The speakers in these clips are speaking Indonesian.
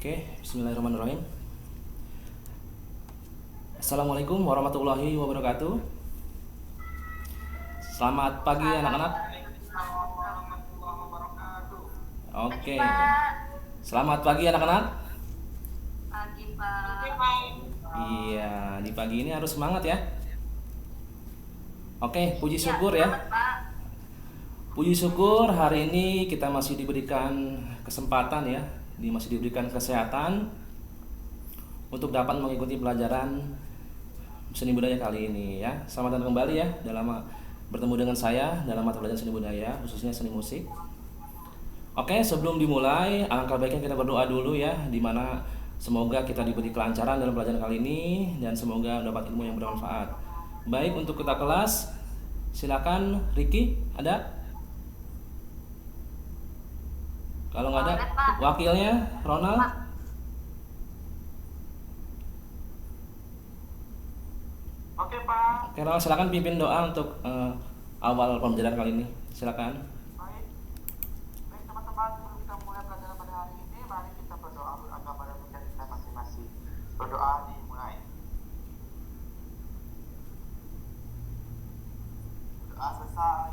Oke, bismillahirrahmanirrahim. Assalamualaikum warahmatullahi wabarakatuh. Selamat pagi anak-anak. Oke. Selamat pagi anak-anak. Pagi, Pak. Iya, di pagi ini harus semangat ya. Oke, puji Iya, syukur ya. selamat, Pak. Puji syukur hari ini kita masih diberikan kesempatan ya, masih diberikan kesehatan untuk dapat mengikuti pelajaran seni budaya kali ini ya. Selamat datang kembali ya dalam bertemu dengan saya dalam mata pelajaran seni budaya, khususnya seni musik. Oke, sebelum dimulai, alangkah baiknya kita berdoa dulu ya, dimana semoga kita diberi kelancaran dalam pelajaran kali ini dan semoga dapat ilmu yang bermanfaat. Baik, untuk kita kelas, silakan Ricky, ada? Kalau nggak ada, Ada, Pak. wakilnya Ronald. Pak. Oke Pak, Oke, Ronald silakan pimpin doa untuk awal pembelajaran kali ini. Silakan. baik, baik teman-teman, sebelum kita mulai pelajaran pada hari ini, mari kita berdoa beragama pada pelajaran kita masing-masing. Berdoa dimulai. Doa selesai.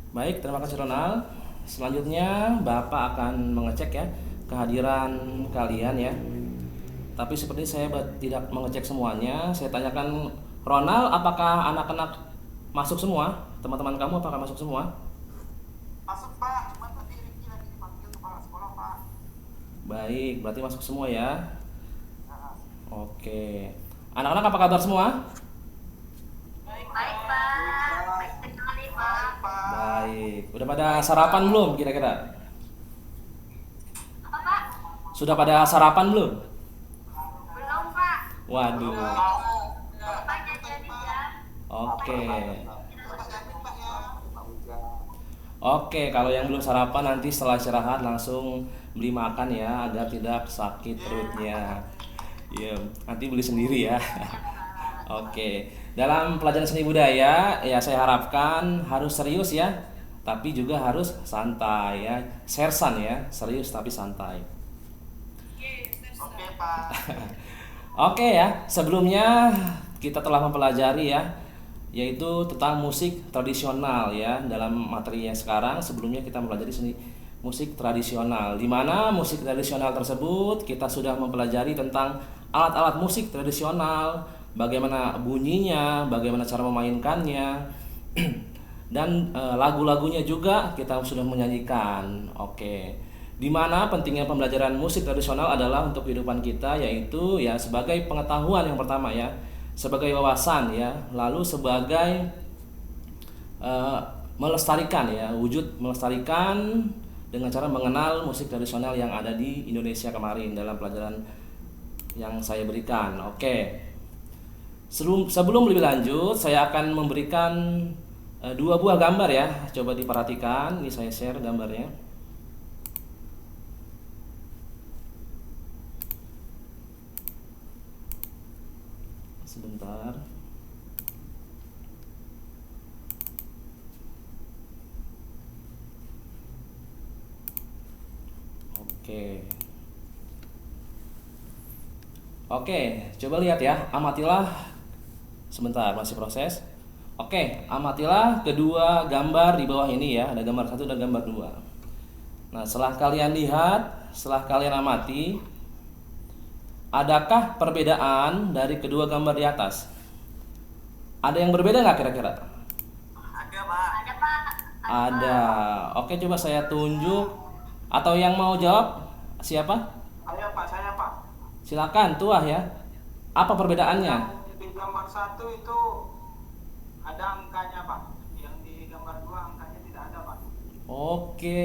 Baik, terima kasih Ronald. Selanjutnya Bapak akan mengecek ya kehadiran kalian ya. Tapi seperti saya tidak mengecek semuanya, saya tanyakan Ronald, apakah anak-anak masuk semua? Teman-teman kamu apakah masuk semua? Masuk Pak, cuma tadi Ricky lagi dipanggil kepala sekolah Pak. Baik, berarti masuk semua ya. Nah, Oke. Anak-anak apa kabar semua? Baik, Pak. Baik sekali, Pak. baik Pak. Baik. Udah pada sarapan belum kira-kira? Apa, Pak? Sudah pada sarapan belum? Belum, Pak. Waduh. Bapaknya jadi ya. Oke. Pak Jamin Pak ya. Pak Uja. Oke, kalau yang belum sarapan nanti setelah istirahat langsung beli makan ya agar tidak sakit perutnya. Iya, nanti beli sendiri ya. Oke. Dalam pelajaran seni budaya ya saya harapkan harus serius ya, tapi juga harus santai ya. Sersan ya, serius tapi santai. Oke Pak. Oke ya, sebelumnya kita telah mempelajari ya, yaitu tentang musik tradisional ya. Dalam materinya sekarang, sebelumnya kita mempelajari seni musik tradisional, di mana musik tradisional tersebut kita sudah mempelajari tentang alat-alat musik tradisional, bagaimana bunyinya, bagaimana cara memainkannya, dan lagu-lagunya juga kita sudah menyanyikan. Oke. Di mana pentingnya pembelajaran musik tradisional adalah untuk kehidupan kita, yaitu ya sebagai pengetahuan yang pertama ya, sebagai wawasan ya, lalu sebagai melestarikan ya, wujud melestarikan dengan cara mengenal musik tradisional yang ada di Indonesia kemarin dalam pelajaran yang saya berikan. Oke. Sebelum lebih lanjut, saya akan memberikan dua buah gambar ya. Coba diperhatikan, ini saya share gambarnya. Sebentar. Oke. Oke, coba lihat ya. Amatilah. Sebentar, masih proses. Oke, amatilah kedua gambar di bawah ini ya. Ada gambar satu dan gambar dua. Nah, setelah kalian lihat, setelah kalian amati, adakah perbedaan dari kedua gambar di atas? Ada yang berbeda nggak kira-kira? Ada Pak. Ada, Pak. Ada. Oke, coba saya tunjuk. Atau yang mau jawab siapa? Ayo Pak, saya Pak. Silakan, tuah ya. Apa perbedaannya? Yang di gambar satu itu ada angkanya Pak. Yang di gambar dua angkanya tidak ada Pak. Oke,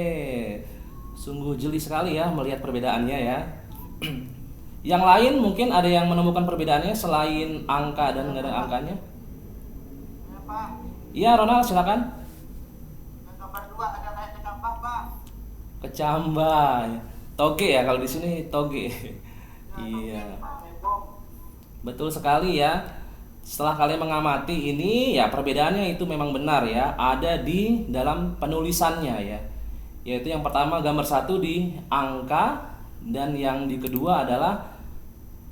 sungguh jeli sekali ya melihat perbedaannya ya. Yang lain mungkin ada yang menemukan perbedaannya selain angka dan nggak ada angkanya? Ya Pak. Iya, Ronald, silakan. Yang gambar dua ada kayak kecambah Pak. Kecambah, toge ya kalau di sini toge. Iya, Heboh. betul sekali ya. Setelah kalian mengamati ini ya perbedaannya itu memang benar ya, ada di dalam penulisannya ya. Yaitu yang pertama gambar satu di angka dan yang di kedua adalah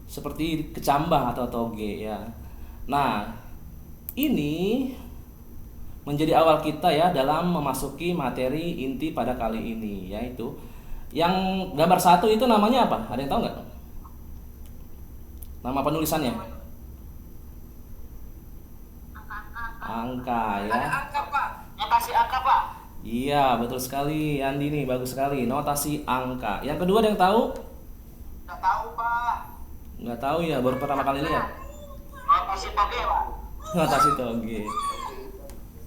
seperti kecambah atau toge ya. Nah, ini menjadi awal kita ya dalam memasuki materi inti pada kali ini, yaitu yang gambar satu itu namanya apa? Ada yang tahu nggak? Nama penulisannya? Angka ya. Ada angka Pak, notasi angka Pak. Iya, betul sekali Andi nih, bagus sekali. Notasi angka. Yang kedua ada yang tahu? Nggak tahu Pak. Nggak tahu ya, baru pertama kali lihat. Notasi toge Pak. Notasi toge.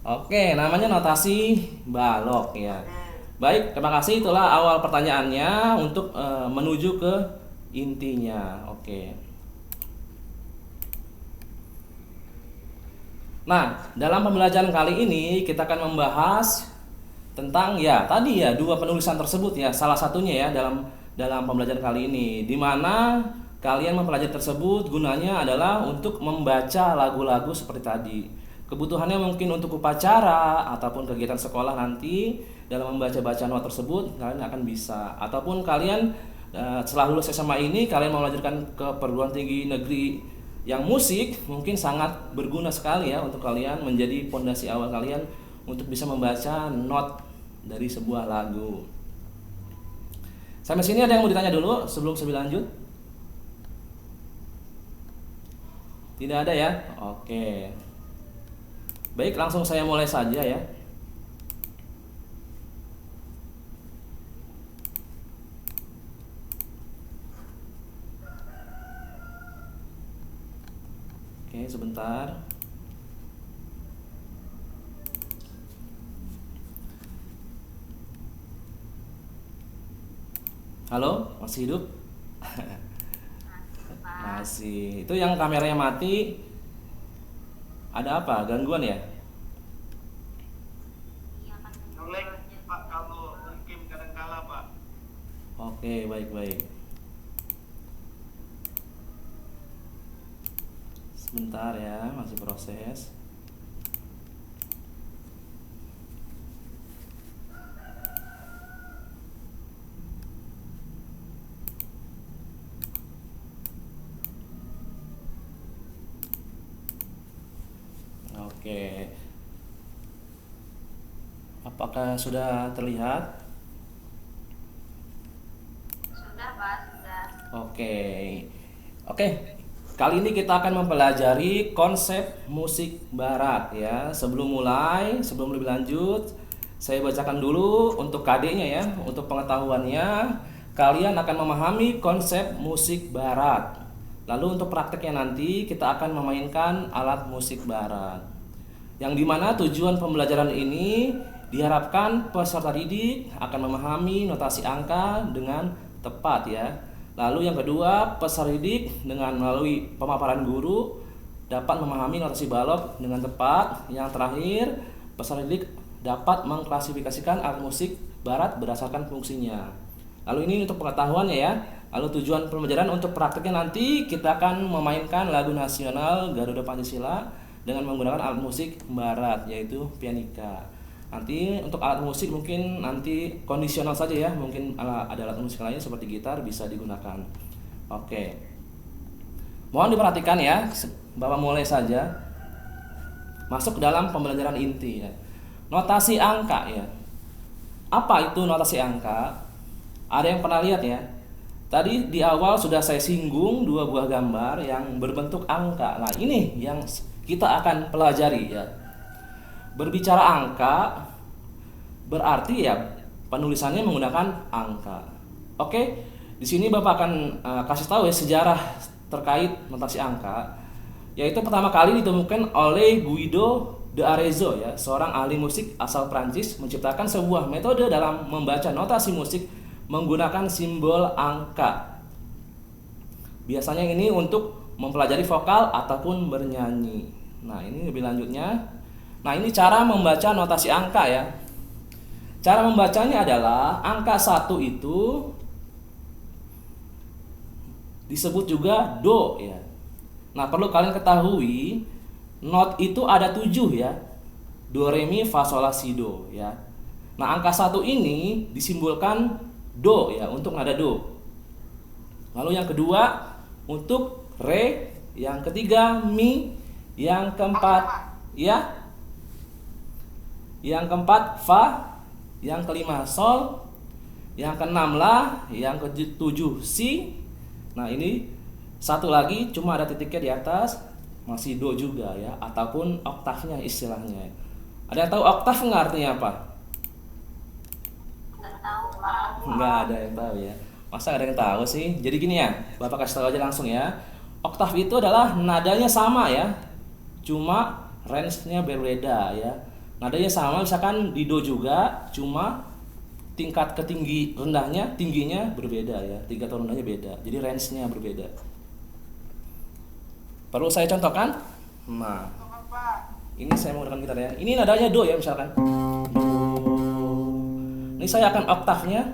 Oke, namanya notasi balok ya. Baik, terima kasih. Itulah awal pertanyaannya untuk menuju ke intinya. Oke. Nah, dalam pembelajaran kali ini kita akan membahas tentang ya tadi ya dua penulisan tersebut ya, salah satunya ya dalam pembelajaran kali ini, di mana kalian mempelajari tersebut gunanya adalah untuk membaca lagu-lagu seperti tadi. Kebutuhannya mungkin untuk upacara ataupun kegiatan sekolah nanti dalam membaca-baca not tersebut kalian akan bisa, ataupun kalian setelah lulus SMA ini kalian mau melanjutkan ke perguruan tinggi negeri yang musik, mungkin sangat berguna sekali ya untuk kalian, menjadi pondasi awal kalian untuk bisa membaca not dari sebuah lagu. Sampai sini ada yang mau ditanya dulu sebelum saya lanjut? Tidak ada ya? Oke. Baik, langsung saya mulai saja ya. Oke, sebentar. Halo, masih hidup? Masih. Itu yang kameranya mati. Ada apa? Gangguan ya? Iya kan. Nolek Pak, kalau mungkin kadang-kala Pak. Oke, baik-baik. Sebentar ya, masih proses. Oke. Apakah sudah terlihat? Sudah Pak, sudah. Oke. Oke. Kali ini kita akan mempelajari konsep musik barat ya. Sebelum lebih lanjut, saya bacakan dulu untuk KD-nya ya, untuk pengetahuannya. Kalian akan memahami konsep musik barat. Lalu untuk prakteknya nanti kita akan memainkan alat musik barat. Yang dimana tujuan pembelajaran ini diharapkan peserta didik akan memahami notasi angka dengan tepat ya. Lalu yang kedua, peserta didik dengan melalui pemaparan guru dapat memahami notasi balok dengan tepat. Yang terakhir, peserta didik dapat mengklasifikasikan alat musik barat berdasarkan fungsinya. Lalu ini untuk pengetahuannya ya. Lalu tujuan pembelajaran untuk prakteknya nanti kita akan memainkan lagu nasional Garuda Pancasila dengan menggunakan alat musik barat yaitu pianika. Nanti untuk alat musik mungkin nanti kondisional saja ya, mungkin ada alat musik lain seperti gitar bisa digunakan. Oke. Mohon diperhatikan ya, Bapak mulai saja masuk ke dalam pembelajaran inti ya. Notasi angka ya. Apa itu notasi angka? Ada yang pernah lihat ya? Tadi di awal sudah saya singgung dua buah gambar yang berbentuk angka. Nah, ini yang kita akan pelajari ya. Berbicara angka berarti ya penulisannya menggunakan angka. Oke, di sini Bapak akan kasih tahu ya sejarah terkait notasi angka, yaitu pertama kali ditemukan oleh Guido de Arezzo ya, seorang ahli musik asal Prancis, menciptakan sebuah metode dalam membaca notasi musik menggunakan simbol angka. Biasanya ini untuk mempelajari vokal ataupun bernyanyi. Nah, ini lebih lanjutnya. Nah, ini cara membaca notasi angka ya. Cara membacanya adalah angka 1 itu disebut juga do ya. Nah, perlu kalian ketahui not itu ada 7 ya. Do, re, mi, fa, sol, la, si, do ya. Nah, angka 1 ini disimbolkan do ya, untuk nada do. Lalu yang kedua untuk re, yang ketiga mi, yang keempat ya, yang keempat fa, yang kelima sol, yang keenam la, yang ketujuh si. Nah ini satu lagi cuma ada titiknya di atas, masih do juga ya, ataupun oktavnya istilahnya. Ada yang tahu oktav nggak artinya apa? Nggak tahu Pak. Nggak ada yang tahu ya. Masa ada yang tahu sih? Jadi gini ya, Bapak kasih tahu aja langsung ya. Oktav itu adalah nadanya sama ya, cuma range-nya berbeda ya. Nadanya sama, misalkan di do juga, cuma tingkat ketinggi rendahnya, tingginya berbeda ya. Tingkat rendahnya beda. Jadi range-nya berbeda. Perlu saya contohkan? Nah, ini saya menggunakan gitar ya. Ini nadanya do ya misalkan. Do. Ini saya akan oktavnya.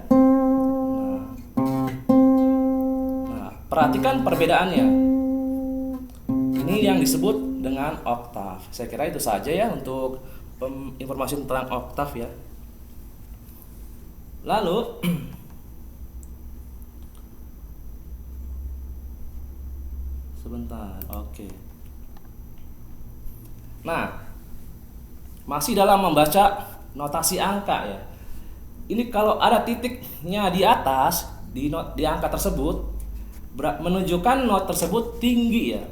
Nah, perhatikan perbedaannya. Ini yang disebut dengan oktav. Saya kira itu saja ya untuk informasi tentang oktav ya. Lalu sebentar, oke. Nah, masih dalam membaca notasi angka ya. Ini kalau ada titiknya di atas di angka tersebut menunjukkan not tersebut tinggi ya.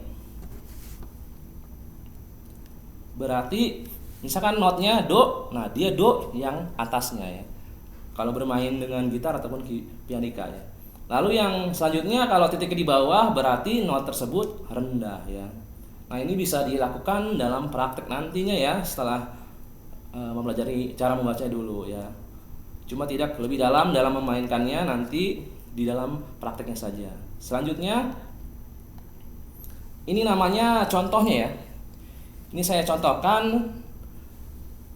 Berarti misalkan notnya do, nah dia do yang atasnya ya. Kalau bermain dengan gitar ataupun pianika ya. Lalu yang selanjutnya kalau titiknya di bawah berarti not tersebut rendah ya. Nah ini bisa dilakukan dalam praktek nantinya ya setelah mempelajari cara membacanya dulu ya. Cuma tidak lebih dalam memainkannya nanti di dalam prakteknya saja. Selanjutnya ini namanya contohnya ya. Ini saya contohkan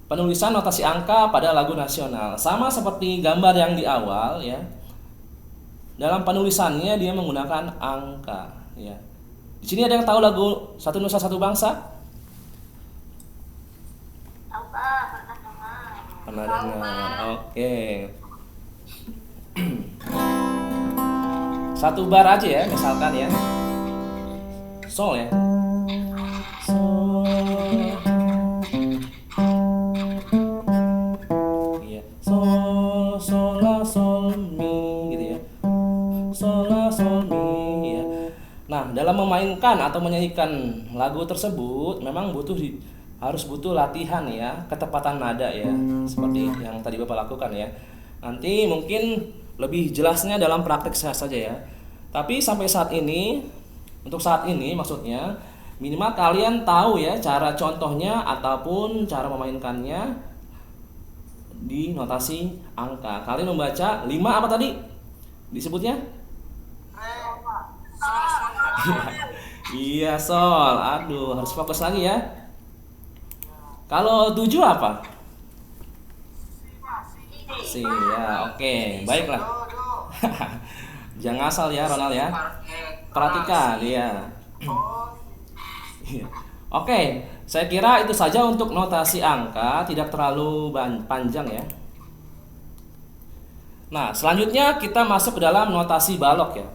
penulisan notasi angka pada lagu nasional. Sama seperti gambar yang di awal ya. Dalam penulisannya dia menggunakan angka ya. Di sini ada yang tahu lagu Satu Nusa Satu Bangsa? Tahu Pak, pernah dengar. Pernah dengar. Oke. Satu bar aja ya, misalkan ya. Sol ya. Sol. Iya. Sol, sol, la, sol, mi gitu ya. Sol, la, sol, mi ya. Nah, dalam memainkan atau menyanyikan lagu tersebut memang harus butuh latihan ya, ketepatan nada ya, seperti yang tadi Bapak lakukan ya. Nanti mungkin lebih jelasnya dalam praktek saja ya. Tapi sampai saat ini, untuk saat ini maksudnya, minimal kalian tahu ya cara contohnya ataupun cara memainkannya di notasi angka. Kalian membaca 5 apa tadi disebutnya? Iya sol, aduh harus fokus lagi ya. Kalau 7 apa? Si ya, oke, baiklah. Jangan asal ya Ronald ya. Perhatikan ya. Oke, saya kira itu saja untuk notasi angka, tidak terlalu panjang ya. Nah, selanjutnya kita masuk ke dalam notasi balok ya.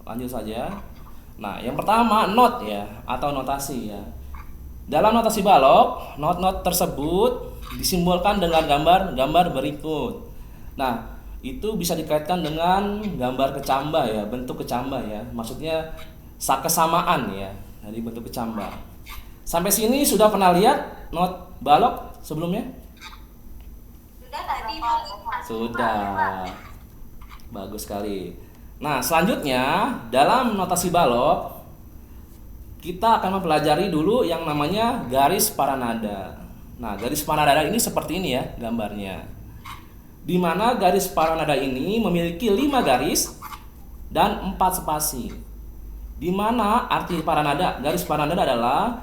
Lanjut saja. Nah, yang pertama not ya atau notasi ya. Dalam notasi balok, not-not tersebut disimbolkan dengan gambar-gambar berikut. Nah, itu bisa dikaitkan dengan gambar kecambah ya, bentuk kecambah ya. Maksudnya kesamaan ya dari bentuk kecambah. Sampai sini sudah pernah lihat not balok sebelumnya? Sudah tadi Pak. Sudah. Bagus sekali. Nah, selanjutnya dalam notasi balok kita akan mempelajari dulu yang namanya garis paranada. Nah, garis paranada ini seperti ini ya gambarnya. Di mana garis paranada ini memiliki 5 garis dan 4 spasi. Di mana arti paranada? Garis paranada adalah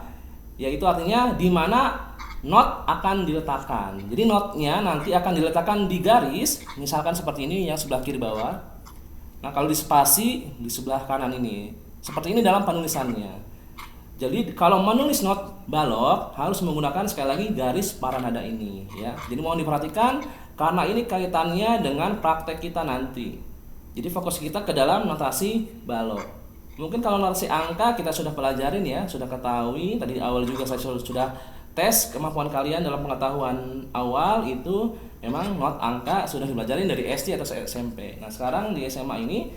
yaitu artinya di mana not akan diletakkan. Jadi notnya nanti akan diletakkan di garis, misalkan seperti ini yang sebelah kiri bawah. Nah, kalau di spasi di sebelah kanan ini. Seperti ini dalam penulisannya. Jadi kalau menulis not balok harus menggunakan sekali lagi garis paranada ini ya. Jadi mohon diperhatikan karena ini kaitannya dengan praktek kita nanti. Jadi fokus kita ke dalam notasi balok. Mungkin kalau notasi angka kita sudah pelajarin ya, sudah ketahui. Tadi awal juga saya sudah tes kemampuan kalian dalam pengetahuan awal itu memang not angka sudah dipelajarin dari SD atau SMP. Nah sekarang di SMA ini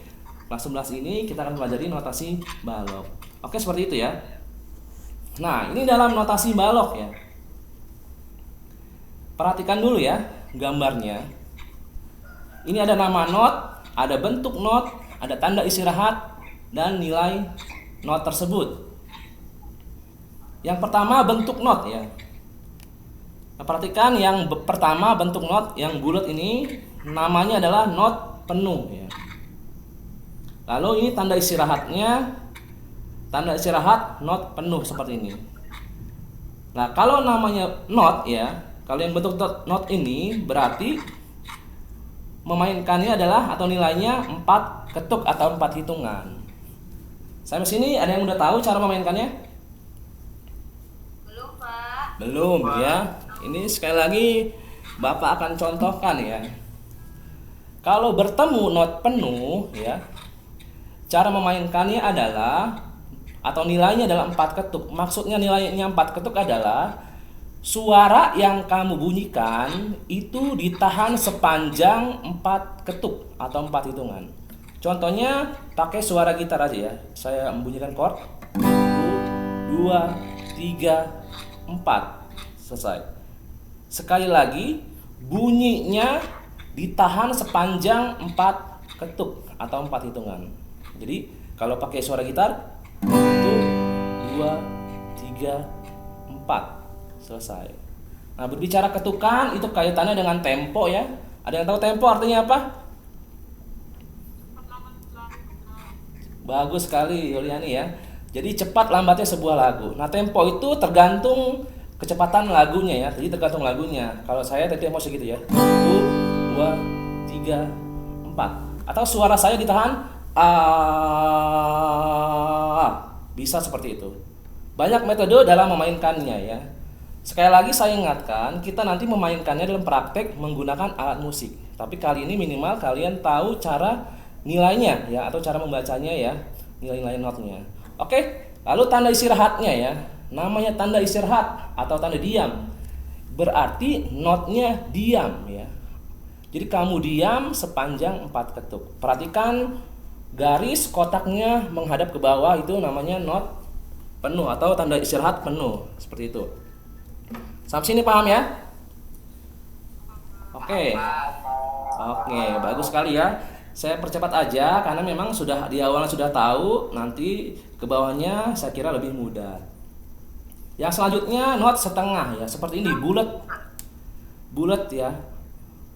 kelas 11 ini kita akan pelajari notasi balok. Oke seperti itu ya. Nah ini dalam notasi balok ya. Perhatikan dulu ya gambarnya. Ini ada nama not, ada bentuk not, ada tanda istirahat, dan nilai not tersebut. Yang pertama bentuk not ya. Nah, perhatikan yang pertama bentuk not yang bulat ini namanya adalah not penuh ya. Lalu ini tanda istirahatnya, tanda istirahat not penuh seperti ini. Nah kalau namanya not ya, kalau yang bentuk not ini berarti memainkannya adalah atau nilainya 4 ketuk atau 4 hitungan. Sampai sini ada yang udah tahu cara memainkannya? Belum, Pak. Belum ya. Ini sekali lagi Bapak akan contohkan ya. Kalau bertemu not penuh ya, cara memainkannya adalah atau nilainya adalah 4 ketuk. Maksudnya nilainya 4 ketuk adalah suara yang kamu bunyikan itu ditahan sepanjang 4 ketuk atau 4 hitungan. Contohnya pakai suara gitar aja ya. Saya membunyikan chord 1, 2, 3, 4. Selesai. Sekali lagi bunyinya ditahan sepanjang 4 ketuk atau 4 hitungan. Jadi kalau pakai suara gitar 1, 2, 3, 4. Selesai. Nah berbicara ketukan itu kaitannya dengan tempo ya. Ada yang tahu tempo artinya apa? Bagus sekali Yuliani ya. Jadi cepat lambatnya sebuah lagu. Nah tempo itu tergantung kecepatan lagunya ya. Jadi tergantung lagunya. Kalau saya tadi mau segitu ya. 1, 2, 3, 4. Atau suara saya ditahan bisa seperti itu. Banyak metode dalam memainkannya ya. Sekali lagi saya ingatkan, kita nanti memainkannya dalam praktek menggunakan alat musik. Tapi kali ini minimal kalian tahu cara nilainya ya atau cara membacanya ya, nilai-nilai notnya. Oke, lalu tanda istirahatnya ya. Namanya tanda istirahat atau tanda diam. Berarti notnya diam ya. Jadi kamu diam sepanjang 4 ketuk. Perhatikan garis kotaknya menghadap ke bawah itu namanya not penuh atau tanda istirahat penuh, seperti itu. Sampai sini paham ya? Oke. Oke, bagus sekali ya. Saya percepat aja karena memang sudah di awalnya sudah tahu, nanti ke bawahnya saya kira lebih mudah. Yang selanjutnya not setengah ya, seperti ini, bulat. Bulat ya.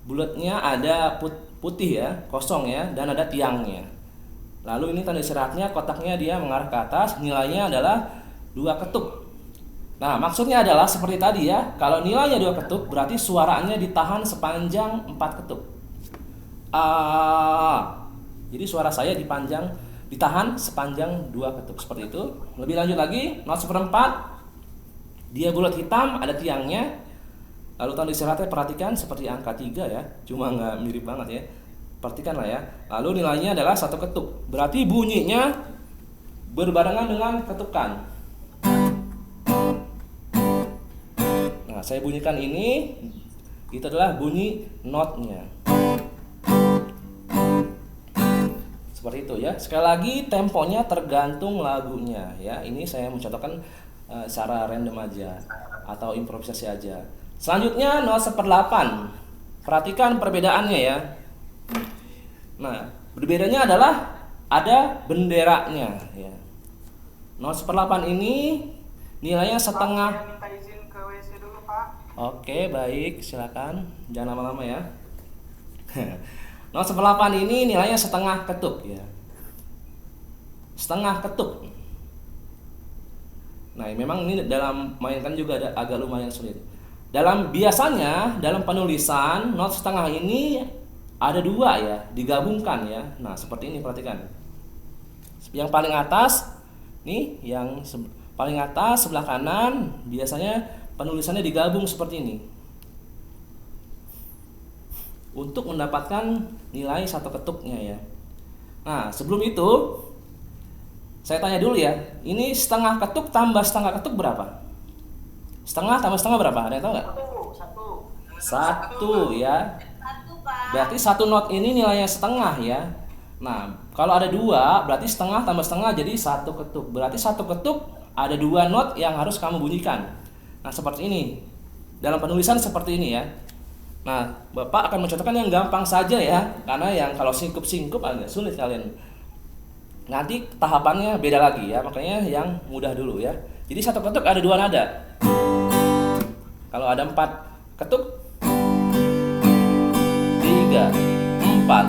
Bulatnya ada putih ya, kosong ya, dan ada tiangnya. Lalu ini tanda istirahatnya, kotaknya dia mengarah ke atas, nilainya adalah 2 ketuk. Nah, maksudnya adalah seperti tadi ya, kalau nilainya 2 ketuk berarti suaranya ditahan sepanjang 4 ketuk. Jadi suara saya ditahan sepanjang 2 ketuk seperti itu. Lebih lanjut lagi, not seperempat dia bulat hitam, ada tiangnya. Lalu tanda istirahatnya perhatikan seperti angka 3 ya, cuma nggak mirip banget ya. Perhatikanlah ya. Lalu nilainya adalah 1 ketuk. Berarti bunyinya berbarengan dengan ketukan. Nah, saya bunyikan ini, itu adalah bunyi notnya. Seperti itu ya. Sekali lagi temponya tergantung lagunya ya. Ini saya mencontohkan secara random aja atau improvisasi aja. Selanjutnya not 1/8. Perhatikan perbedaannya ya. Nah, berbedanya adalah ada benderanya ya. Not 1/8 ini nilainya setengah. Saya minta izin ke WC dulu, Pak. Oke, baik, silakan. Jangan lama-lama ya. Not 1/8 ini nilainya setengah ketuk ya. Setengah ketuk. Nah, memang ini dalam mainkan juga ada agak lumayan sulit. Biasanya dalam penulisan not setengah ini ada 2 ya, digabungkan ya. Nah, seperti ini perhatikan. Yang paling atas nih, paling atas sebelah kanan biasanya penulisannya digabung seperti ini. Untuk mendapatkan nilai 1 ketuknya ya. Nah, sebelum itu saya tanya dulu ya. Ini setengah ketuk tambah setengah ketuk berapa? Setengah tambah setengah berapa? Ada yang tahu nggak? Satu. Satu ya. Satu, Pak. Berarti satu not ini nilainya setengah ya. Nah, kalau ada dua, berarti setengah tambah setengah jadi satu ketuk. Berarti satu ketuk ada dua not yang harus kamu bunyikan. Nah, seperti ini. Dalam penulisan seperti ini ya. Nah, Bapak akan mencontohkan yang gampang saja ya. Karena yang kalau singkup-singkup agak sulit kalian. Nanti tahapannya beda lagi ya. Makanya yang mudah dulu ya. Jadi satu ketuk ada dua nada. Kalau ada 4 ketuk, 3, 4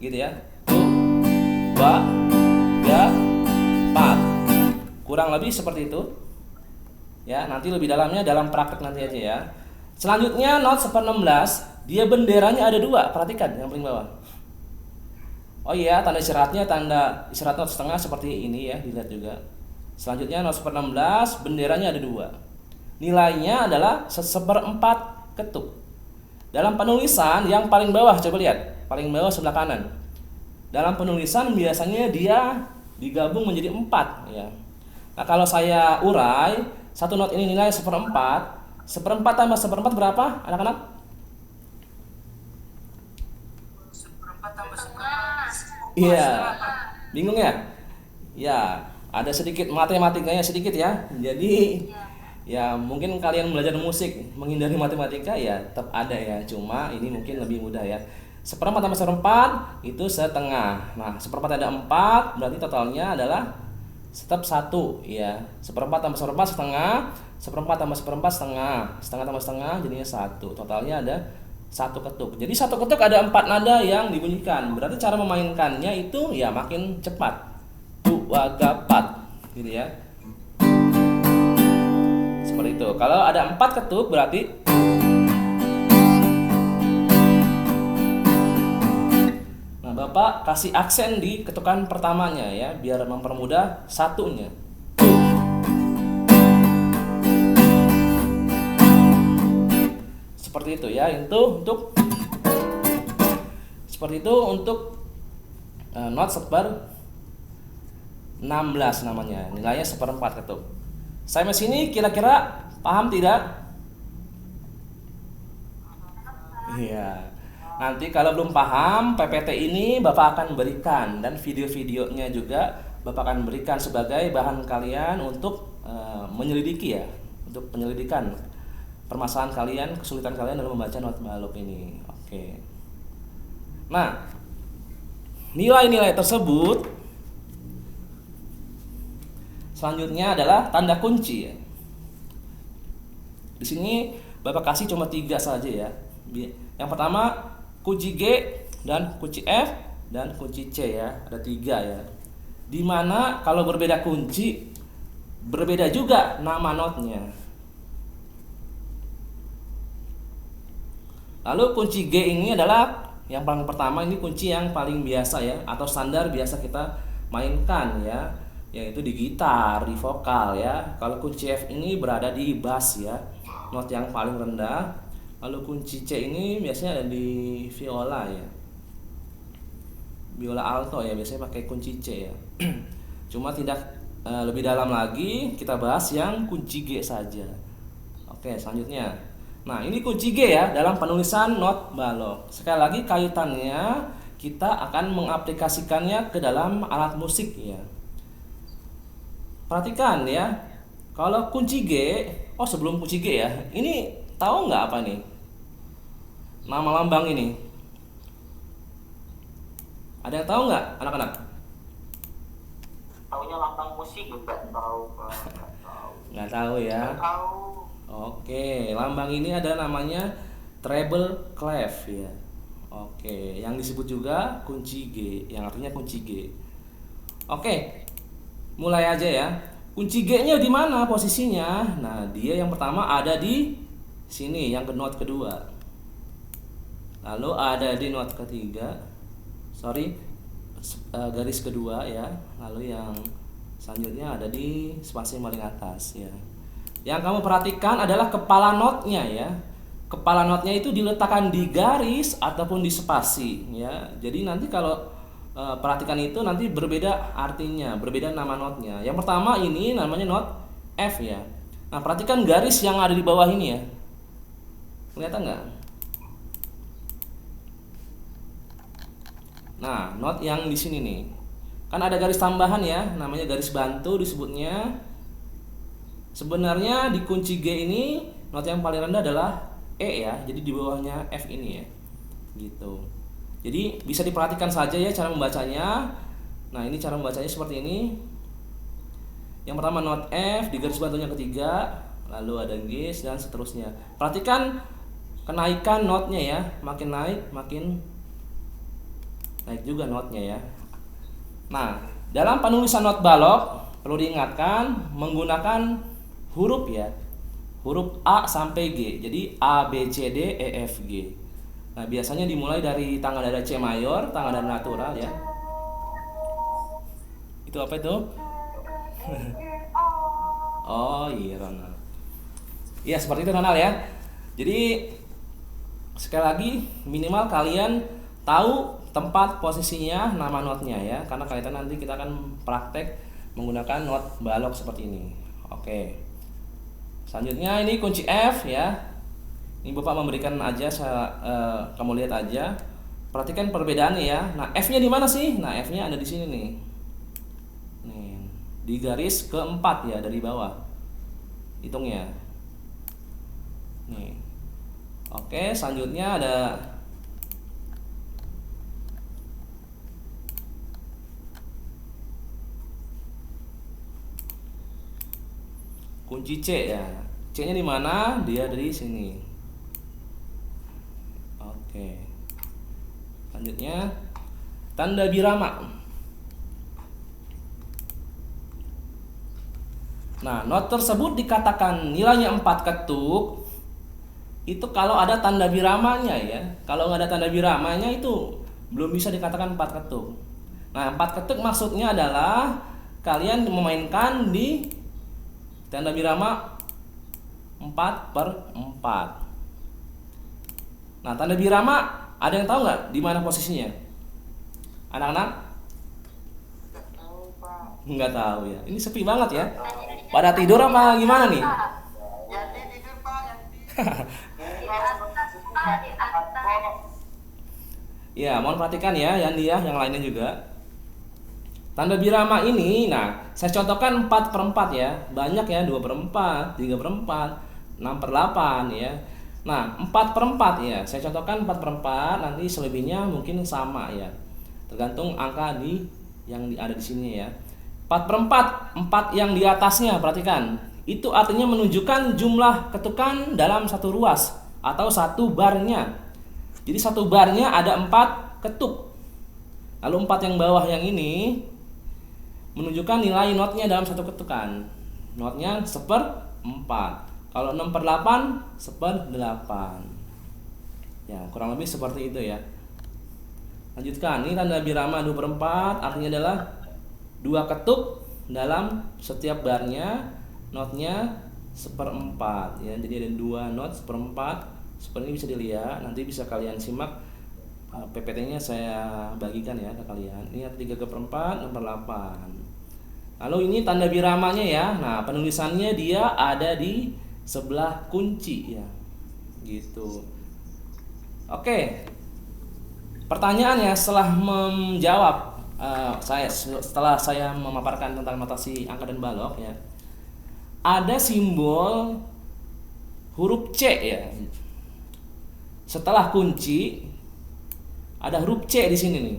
gitu ya. 2, 3, 4. Kurang lebih seperti itu. Ya, nanti lebih dalamnya dalam praktek nanti aja ya. Selanjutnya not 16, dia benderanya ada dua. Perhatikan yang paling bawah. Oh iya, tanda isyaratnya tanda isyarat not setengah seperti ini ya, dilihat juga. Selanjutnya not 16, benderanya ada dua. Nilainya adalah 1/4 ketuk. Dalam penulisan yang paling bawah, coba lihat, paling bawah sebelah kanan. Dalam penulisan biasanya dia digabung menjadi 4 ya. Nah, kalau saya urai, satu not ini nilai 1/4. 1/4 tambah 1/4 berapa, anak-anak? 1/4 tambah Setengah. Iya. Bingung ya? Ya, ada sedikit matematikanya sedikit ya. Jadi ya mungkin kalian belajar musik menghindari matematika ya tetap ada ya. Cuma ini mungkin lebih mudah ya. 1/4 tambah 1/4 itu setengah. Nah, 1/4 ada 4, berarti totalnya adalah tetap 1 ya. 1/4 tambah 1/4 setengah, 1/4 tambah 1/4 setengah, setengah tambah setengah jadinya 1. Totalnya ada 1 ketuk. Jadi 1 ketuk ada 4 nada yang dibunyikan. Berarti cara memainkannya itu ya makin cepat. Tu wagapat gitu ya. Seperti itu. Kalau ada 4 ketuk berarti nah, Bapak kasih aksen di ketukan pertamanya ya biar mempermudah satunya. Seperti itu ya. Itu untuk seperti itu untuk not seper 16 namanya. Nilainya 1/4 ketuk. Sampai sini kira-kira paham tidak? Iya. Nanti kalau belum paham PPT ini Bapak akan berikan dan video-videonya juga Bapak akan berikan sebagai bahan kalian untuk menyelidiki ya, untuk penyelidikan permasalahan kalian, kesulitan kalian dalam membaca not balok ini. Oke. Nah, nilai-nilai tersebut selanjutnya adalah tanda kunci ya. Di sini Bapak kasih cuma 3 saja ya. Yang pertama kunci G dan kunci F dan kunci C ya. Ada 3 ya. Dimana kalau berbeda kunci berbeda juga nama notnya. Lalu kunci G ini adalah yang paling pertama, ini kunci yang paling biasa ya atau standar biasa kita mainkan ya, yaitu di gitar, di vokal ya. Kalau kunci F ini berada di bass ya, not yang paling rendah. Lalu kunci C ini biasanya ada di viola ya, biola alto ya, biasanya pakai kunci C ya. Cuma tidak lebih dalam lagi kita bahas yang kunci G saja. Oke, selanjutnya. Nah, ini kunci G ya dalam penulisan not balok. Sekali lagi kaitannya kita akan mengaplikasikannya ke dalam alat musik ya. Perhatikan ya. Kalau kunci G, sebelum kunci G ya. Ini tahu nggak apa nih? Nama lambang ini. Ada yang tahu nggak, anak-anak? Taunya lambang musik enggak tahu, Pak. Nggak tahu ya. Nggak tahu. Oke, lambang ini ada namanya treble clef ya. Oke, yang disebut juga kunci G, yang artinya kunci G. Oke, mulai aja ya. Kunci G-nya di mana posisinya? Nah, dia yang pertama ada di sini, yang ke not kedua. Lalu ada di not ketiga. Garis kedua ya. Lalu yang selanjutnya ada di spasi yang paling atas ya. Yang kamu perhatikan adalah kepala notnya ya. Kepala notnya itu diletakkan di garis ataupun di spasi ya. Jadi nanti kalau perhatikan itu nanti berbeda artinya, berbeda nama notnya. Yang pertama ini namanya not F ya. Nah, perhatikan garis yang ada di bawah ini ya. Kelihatan nggak? Nah, not yang di sini nih. Kan ada garis tambahan ya, namanya garis bantu disebutnya. Sebenarnya di kunci G ini not yang paling rendah adalah E ya. Jadi di bawahnya F ini ya. Gitu. Jadi bisa diperhatikan saja ya cara membacanya. Nah, ini cara membacanya seperti ini. Yang pertama not F di garis bantunya ketiga, lalu ada G dan seterusnya. Perhatikan kenaikan notnya ya, makin naik makin naik juga notnya ya. Nah, dalam penulisan not balok perlu diingatkan menggunakan huruf ya. Huruf A sampai G. Jadi A, B, C, D, E, F, G. Nah, biasanya dimulai dari tangga nada C mayor, tangga nada natural ya. Itu apa itu? Oh iya, Ronald. Iya, seperti itu Ronald ya. Jadi sekali lagi minimal kalian tahu tempat posisinya nama notnya ya, karena kalian nanti kita akan praktek menggunakan not balok seperti ini. Oke. Selanjutnya ini kunci F ya. Ini Bapak memberikan aja, kamu lihat aja. Perhatikan perbedaannya ya. Nah, F-nya di mana sih? Nah, F-nya ada di sini nih. Nih, di garis keempat ya dari bawah. Hitungnya. Nih. Oke, selanjutnya ada kunci C ya. C-nya di mana? Dia dari sini. Oke. Selanjutnya tanda birama. Nah, not tersebut dikatakan nilainya 4 ketuk itu kalau ada tanda biramanya ya. Kalau nggak ada tanda biramanya itu belum bisa dikatakan 4 ketuk. Nah, 4 ketuk maksudnya adalah kalian memainkan di tanda birama 4/4. Nah, tanda birama ada yang tahu nggak di mana posisinya? Anak-anak? Nggak tahu, Pak. Nggak tahu ya. Ini sepi banget ya. Pada tidur apa gimana nih? Yanti tidur, Pak. Yanti. Di atas, Pak, di atas. Ya, mohon perhatikan ya, Yandi ya, yang lainnya juga. Tanda birama ini, nah, saya contohkan 4/4 ya. Banyak ya, 2/4, 3/4, 6/8 ya. Nah, 4/4 ya. Saya contohkan 4/4, nanti selebihnya mungkin sama ya. Tergantung angka yang ada di sini ya. 4/4, 4 yang di atasnya, perhatikan. Itu artinya menunjukkan jumlah ketukan dalam satu ruas atau satu barnya. Jadi satu barnya ada 4 ketuk. Lalu 4 yang bawah yang ini menunjukkan nilai notnya dalam satu ketukan. Notnya 1/4. Kalau 6/8, 1/8. Ya, kurang lebih seperti itu ya. Lanjutkan, ini tanda birama 2/4 artinya adalah 2 ketuk dalam setiap barnya, notnya 1/4 ya. Jadi ada 2 not 1/4. Seperti ini bisa dilihat, nanti bisa kalian simak. PPT-nya saya bagikan ya ke kalian. Ini 3/4, 6/8. Lalu ini tanda biramanya ya. Nah, penulisannya dia ada di sebelah kunci ya. Gitu. Oke. Pertanyaannya setelah menjawab setelah saya memaparkan tentang notasi angka dan balok ya. Ada simbol huruf C ya. Setelah kunci ada huruf C di sini nih.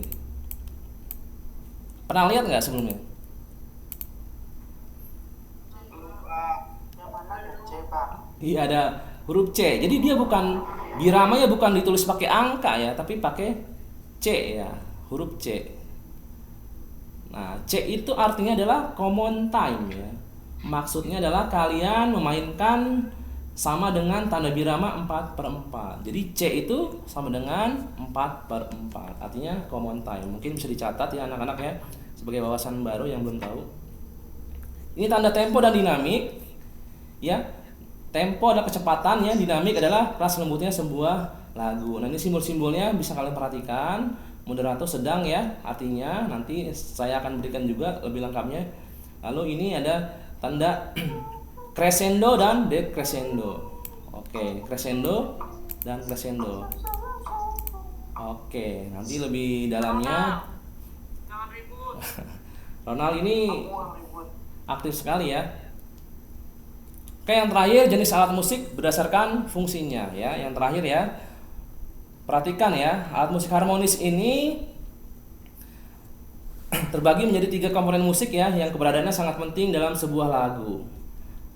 Pernah lihat nggak sebelumnya? Yang mana ya, C, Pak? Iya, ada huruf C. Jadi dia bukan biramanya bukan ditulis pakai angka ya, tapi pakai C ya, huruf C. Nah, C itu artinya adalah common time ya. Maksudnya adalah kalian memainkan sama dengan tanda birama 4/4. Jadi C itu sama dengan 4/4. Artinya common time. Mungkin bisa dicatat ya anak-anak ya, sebagai wawasan baru yang belum tahu. Ini tanda tempo dan dinamik. Ya. Tempo ada kecepatan ya, dinamik adalah keras lembutnya sebuah lagu. Nah, ini simbol-simbolnya bisa kalian perhatikan. moderato sedang ya, artinya nanti saya akan berikan juga lebih lengkapnya. Lalu ini ada tanda crescendo dan decrescendo. Oke, crescendo dan crescendo. Oke, nanti lebih dalamnya. Jangan ribut. Ronald ini Aku yang ribut. aktif sekali ya. Oke, yang terakhir jenis alat musik berdasarkan fungsinya ya. Yang terakhir ya. Perhatikan ya, alat musik harmonis ini terbagi menjadi 3 komponen musik ya, yang keberadaannya sangat penting dalam sebuah lagu.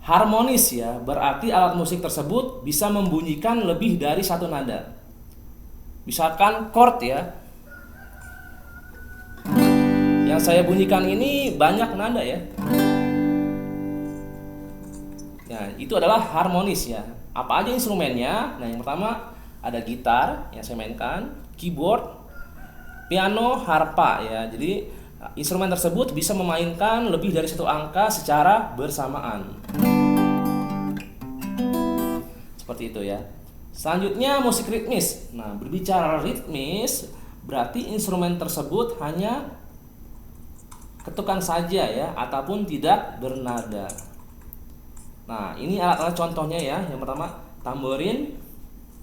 Harmonis ya, berarti alat musik tersebut bisa membunyikan lebih dari 1 nada. Misalkan chord ya. Yang saya bunyikan ini banyak nada ya. Nah, itu adalah harmonis ya. Apa aja instrumennya? Nah, yang pertama ada gitar yang saya mainkan, keyboard, piano, harpa ya. Jadi instrumen tersebut bisa memainkan lebih dari 1 angka secara bersamaan. Seperti itu ya. Selanjutnya musik ritmis. Nah, berbicara ritmis berarti instrumen tersebut hanya ketukan saja ya, ataupun tidak bernada. Nah, ini alat-alat contohnya ya. Yang pertama tamborin,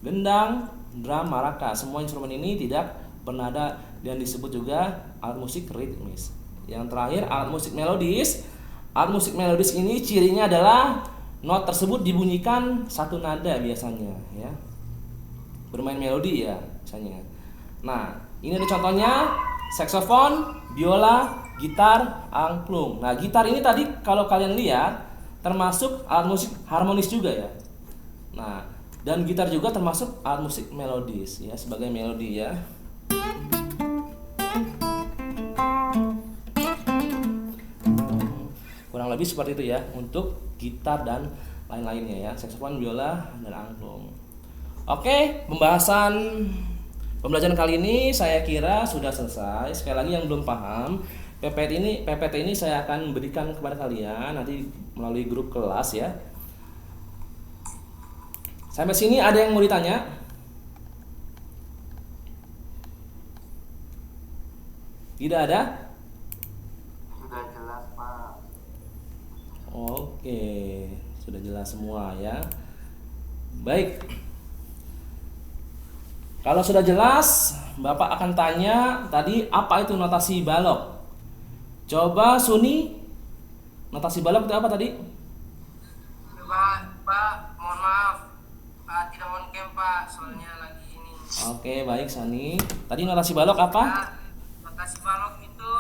gendang, drum, maracas. Semua instrumen ini tidak bernada dan disebut juga alat musik ritmis. Yang terakhir alat musik melodis. Alat musik melodis ini cirinya adalah not tersebut dibunyikan 1 nada biasanya ya. Bermain melodi ya biasanya. Nah, ini ada contohnya saksofon, biola, gitar, angklung. Nah, gitar ini tadi kalau kalian lihat termasuk alat musik harmonis juga ya. Nah, dan gitar juga termasuk alat musik melodis ya, sebagai melodi ya. Kurang lebih seperti itu ya untuk gitar dan lain-lainnya ya, saksofon, biola, dan angklung. Oke, pembelajaran kali ini saya kira sudah selesai. Sekali lagi yang belum paham, PPT ini saya akan berikan kepada kalian nanti melalui grup kelas ya. Sampai sini ada yang mau ditanya? Tidak ada? Sudah jelas, Pak. Oke, sudah jelas semua ya. Baik. Kalau sudah jelas, Bapak akan tanya tadi apa itu notasi balok. Coba Suni, notasi balok itu apa tadi? Pak, mohon maaf, tidak on cam Pak, soalnya lagi ini. Oke, baik Sani. Tadi notasi balok apa? Notasi balok itu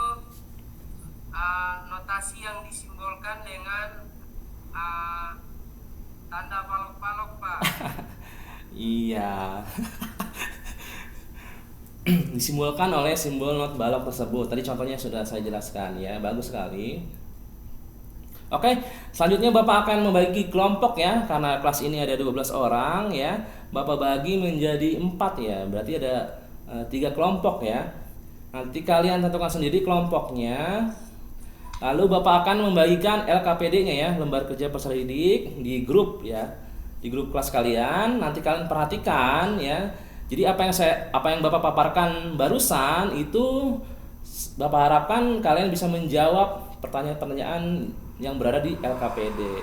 notasi yang disimbolkan dengan tanda balok-balok Pak. Iya. Disimbolkan oleh simbol not balok tersebut. Tadi contohnya sudah saya jelaskan ya. Bagus sekali. Oke, selanjutnya Bapak akan membagi kelompok ya, karena kelas ini ada 12 orang ya. Bapak bagi menjadi 4 ya. Berarti ada 3 kelompok ya. Nanti kalian tentukan sendiri kelompoknya. Lalu Bapak akan membagikan LKPD-nya ya, lembar kerja peserta didik, di grup ya. Di grup kelas kalian. Nanti kalian perhatikan ya. Jadi apa yang Bapak paparkan barusan itu Bapak harapkan kalian bisa menjawab pertanyaan-pertanyaan yang berada di LKPD.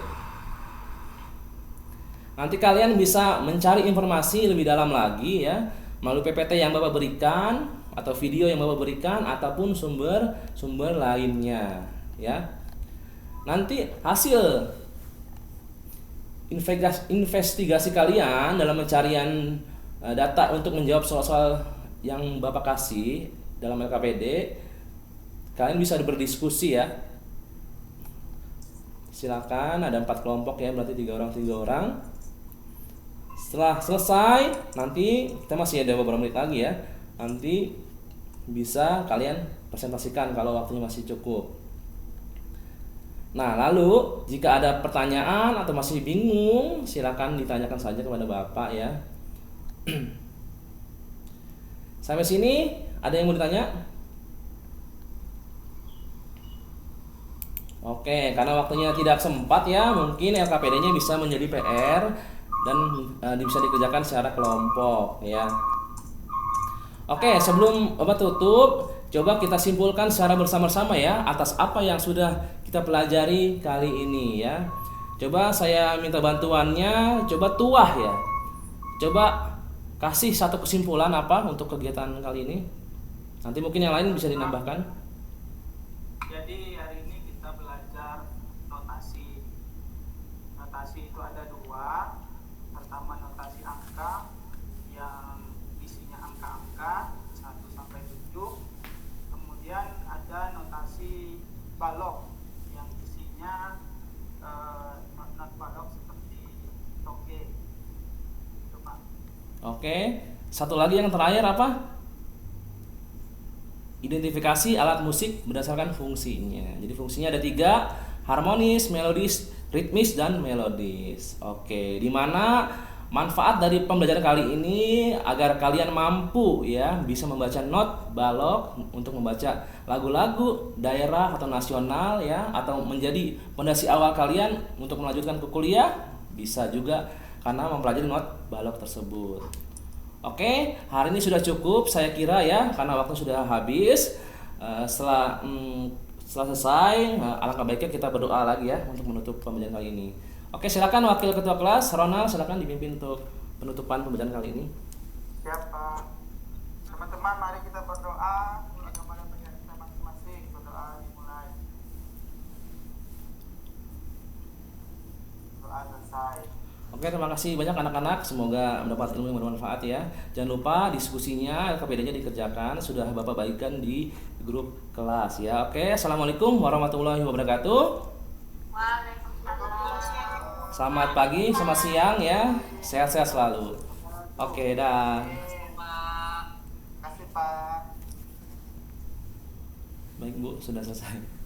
Nanti kalian bisa mencari informasi lebih dalam lagi ya melalui PPT yang Bapak berikan atau video yang Bapak berikan ataupun sumber lainnya ya. Nanti hasil investigasi kalian dalam pencarian data untuk menjawab soal-soal yang Bapak kasih dalam LKPD, kalian bisa berdiskusi ya. Silakan, ada 4 kelompok ya, berarti 3 orang. Setelah selesai, nanti kita masih ada beberapa menit lagi ya. Nanti bisa kalian presentasikan kalau waktunya masih cukup. Nah, lalu jika ada pertanyaan atau masih bingung, silakan ditanyakan saja kepada Bapak ya. Sampai sini ada yang mau ditanya? Oke, karena waktunya tidak sempat ya, mungkin LKPD-nya bisa menjadi PR dan bisa dikerjakan secara kelompok ya. Oke, sebelum Bapak tutup, coba kita simpulkan secara bersama-sama ya atas apa yang sudah kita pelajari kali ini ya. Coba saya minta bantuannya, coba tuah ya. Coba kasih satu kesimpulan apa untuk kegiatan kali ini. Nanti mungkin yang lain bisa dinambahkan. Jadi hari ini kita belajar notasi. Notasi itu ada dua. Pertama notasi angka yang isinya angka-angka 1 sampai 7. Kemudian ada notasi balok yang isinya not balok seperti toge. Itu Pak. Oke, satu lagi yang terakhir apa? Identifikasi alat musik berdasarkan fungsinya. Jadi fungsinya ada 3, harmonis, melodis, ritmis, dan melodis. Oke, di mana manfaat dari pembelajaran kali ini agar kalian mampu ya bisa membaca not balok untuk membaca lagu-lagu daerah atau nasional ya, atau menjadi pondasi awal kalian untuk melanjutkan ke kuliah, bisa juga karena mempelajari not balok tersebut. Oke, hari ini sudah cukup saya kira ya, karena waktu sudah habis. Setelah selesai, alangkah baiknya kita berdoa lagi ya untuk menutup pembelajaran kali ini. Oke, silakan Wakil Ketua Kelas Ronald, silakan dipimpin untuk penutupan pembelajaran kali ini. Siap Pak. Teman-teman, mari kita berdoa kepada pengajar kita masing-masing. Berdoa dimulai. Doa selesai. Oke, terima kasih banyak anak-anak. Semoga mendapat ilmu yang bermanfaat ya. Jangan lupa diskusinya, KPD-nya dikerjakan. Sudah Bapak bagikan di grup kelas ya. Oke, assalamualaikum warahmatullahi wabarakatuh. Waalaikumsalam. Selamat pagi, selamat siang ya. Sehat-sehat selalu. Oke, dah. Terima kasih Pak. Baik Bu, sudah selesai.